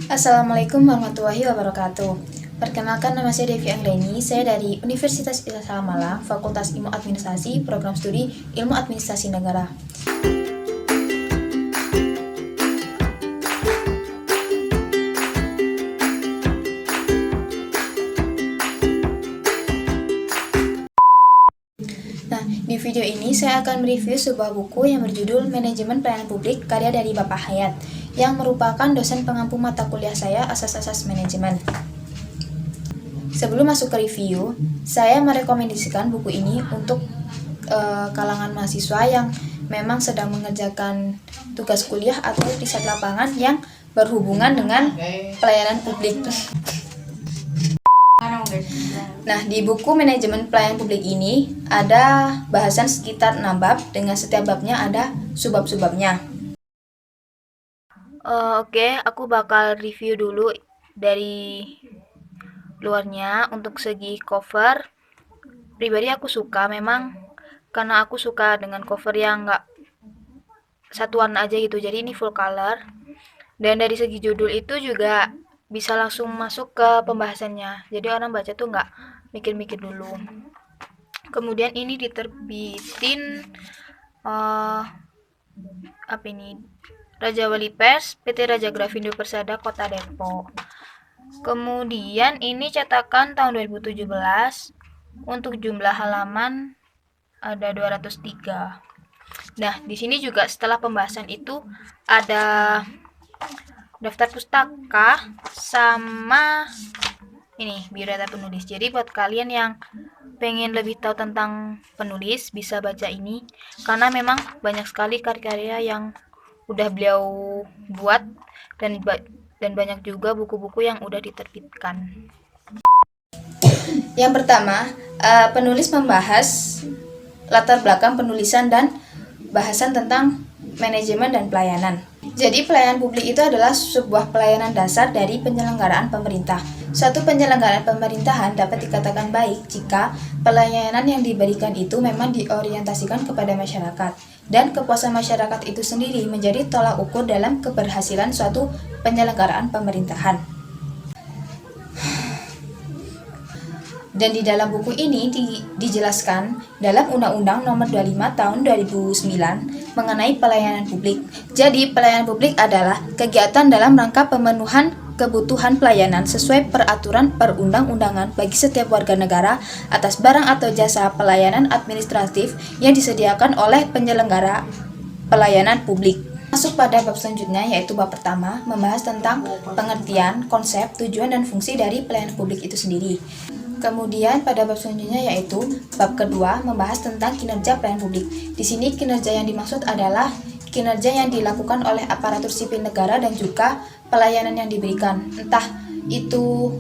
Assalamualaikum warahmatullahi wabarakatuh. Perkenalkan, nama saya Devi Anggreni. Saya dari Universitas Islam Malang, Fakultas Ilmu Administrasi, Program Studi Ilmu Administrasi Negara. Nah, di video ini saya akan mereview sebuah buku yang berjudul Manajemen Pelayanan Publik karya dari Bapak Hayat, yang merupakan dosen pengampu mata kuliah saya Asas-Asas Manajemen. Sebelum masuk ke review, saya merekomendasikan buku ini untuk kalangan mahasiswa yang memang sedang mengerjakan tugas kuliah atau riset lapangan yang berhubungan dengan pelayanan publik. Nah, di buku Manajemen Pelayanan Publik ini ada bahasan sekitar 6 bab, dengan setiap babnya ada subbab-subbabnya. Oke, aku bakal review dulu dari luarnya. Untuk segi cover, pribadi aku suka, memang karena aku suka dengan cover yang nggak satu warna aja gitu, jadi ini full color. Dan dari segi judul itu juga bisa langsung masuk ke pembahasannya, jadi orang baca tuh nggak mikir-mikir dulu. Kemudian ini diterbitin apa ini, Raja Wali Pers, PT Raja Grafindo Persada, Kota Depok. Kemudian ini cetakan tahun 2017. Untuk jumlah halaman ada 203. Nah, di sini juga setelah pembahasan itu ada daftar pustaka sama ini biodata penulis. Jadi buat kalian yang pengen lebih tahu tentang penulis bisa baca ini, karena memang banyak sekali karya-karya yang udah beliau buat dan banyak juga buku-buku yang udah diterbitkan. Yang pertama, penulis membahas latar belakang penulisan dan bahasan tentang manajemen dan pelayanan. Jadi pelayanan publik itu adalah sebuah pelayanan dasar dari penyelenggaraan pemerintah. Suatu penyelenggaraan pemerintahan dapat dikatakan baik jika pelayanan yang diberikan itu memang diorientasikan kepada masyarakat, dan kepuasan masyarakat itu sendiri menjadi tolak ukur dalam keberhasilan suatu penyelenggaraan pemerintahan. Dan di dalam buku ini dijelaskan dalam Undang-Undang Nomor 25 Tahun 2009 mengenai pelayanan publik. Jadi, pelayanan publik adalah kegiatan dalam rangka pemenuhan kebutuhan pelayanan sesuai peraturan perundang-undangan bagi setiap warga negara atas barang atau jasa pelayanan administratif yang disediakan oleh penyelenggara pelayanan publik. Masuk pada bab selanjutnya, yaitu bab pertama, membahas tentang pengertian, konsep, tujuan, dan fungsi dari pelayanan publik itu sendiri. Kemudian pada bab selanjutnya, yaitu bab kedua, membahas tentang kinerja pelayanan publik. Di sini kinerja yang dimaksud adalah kinerja yang dilakukan oleh aparatur sipil negara dan juga pelayanan yang diberikan, entah itu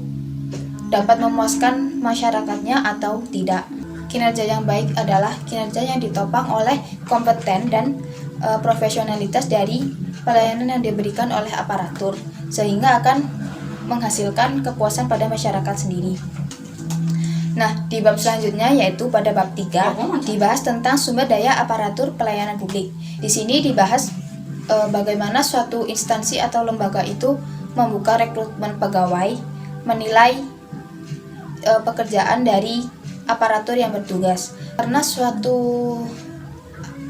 dapat memuaskan masyarakatnya atau tidak. Kinerja yang baik adalah kinerja yang ditopang oleh kompeten dan profesionalitas dari pelayanan yang diberikan oleh aparatur, sehingga akan menghasilkan kepuasan pada masyarakat sendiri. Nah, di bab selanjutnya, yaitu pada bab 3, dibahas tentang sumber daya aparatur pelayanan publik. Di sini dibahas bagaimana suatu instansi atau lembaga itu membuka rekrutmen pegawai, menilai pekerjaan dari aparatur yang bertugas. Karena suatu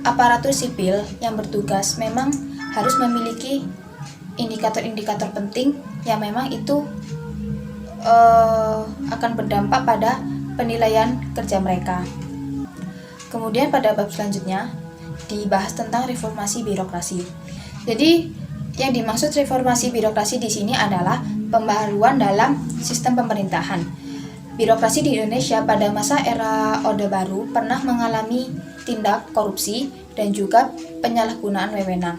aparatur sipil yang bertugas memang harus memiliki indikator-indikator penting yang memang itu akan berdampak pada penilaian kerja mereka. Kemudian pada bab selanjutnya dibahas tentang reformasi birokrasi. Jadi yang dimaksud reformasi birokrasi di sini adalah pembaharuan dalam sistem pemerintahan. Birokrasi di Indonesia pada masa era Orde Baru pernah mengalami tindak korupsi dan juga penyalahgunaan wewenang.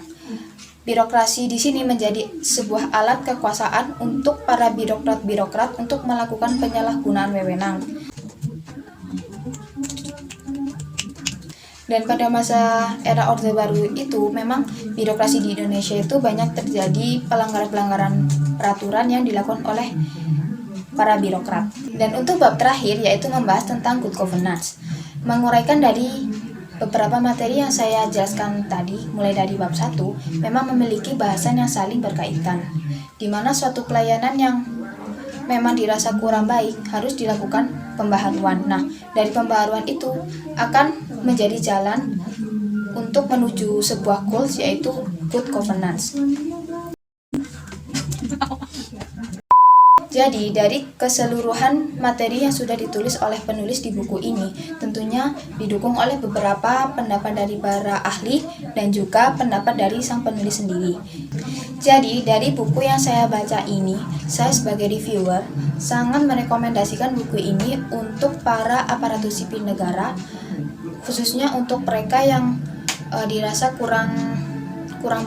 Birokrasi di sini menjadi sebuah alat kekuasaan untuk para birokrat-birokrat untuk melakukan penyalahgunaan wewenang. Dan pada masa era Orde Baru itu memang birokrasi di Indonesia itu banyak terjadi pelanggaran-pelanggaran peraturan yang dilakukan oleh para birokrat. Dan untuk bab terakhir, yaitu membahas tentang good governance, menguraikan dari beberapa materi yang saya jelaskan tadi, mulai dari bab 1, memang memiliki bahasan yang saling berkaitan, di mana suatu pelayanan yang memang dirasa kurang baik harus dilakukan pembaharuan. Nah, dari pembaharuan itu akan menjadi jalan untuk menuju sebuah goals, yaitu good governance. Jadi, dari keseluruhan materi yang sudah ditulis oleh penulis di buku ini, tentunya didukung oleh beberapa pendapat dari para ahli dan juga pendapat dari sang penulis sendiri. Jadi, dari buku yang saya baca ini, saya sebagai reviewer sangat merekomendasikan buku ini untuk para aparatur sipil negara, khususnya untuk mereka yang dirasa kurang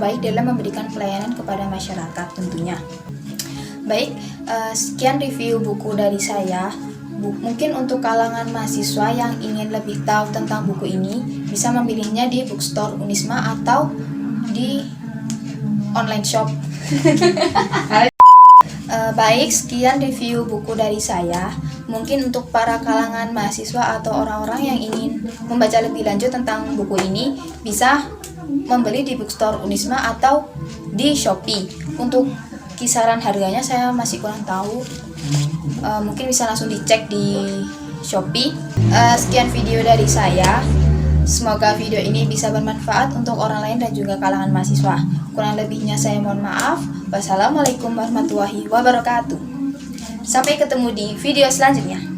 baik dalam memberikan pelayanan kepada masyarakat tentunya. Baik, sekian review buku dari saya. Mungkin untuk kalangan mahasiswa yang ingin lebih tahu tentang buku ini, bisa memilihnya di bookstore Unisma atau di online shop. Baik, sekian review buku dari saya. Mungkin untuk para kalangan mahasiswa atau orang-orang yang ingin membaca lebih lanjut tentang buku ini, bisa membeli di bookstore Unisma atau di Shopee. Untuk kisaran harganya saya masih kurang tahu, mungkin bisa langsung dicek di Shopee. Sekian video dari saya. Semoga video ini bisa bermanfaat untuk orang lain dan juga kalangan mahasiswa. Kurang lebihnya saya mohon maaf. Wassalamualaikum warahmatullahi wabarakatuh. Sampai ketemu di video selanjutnya.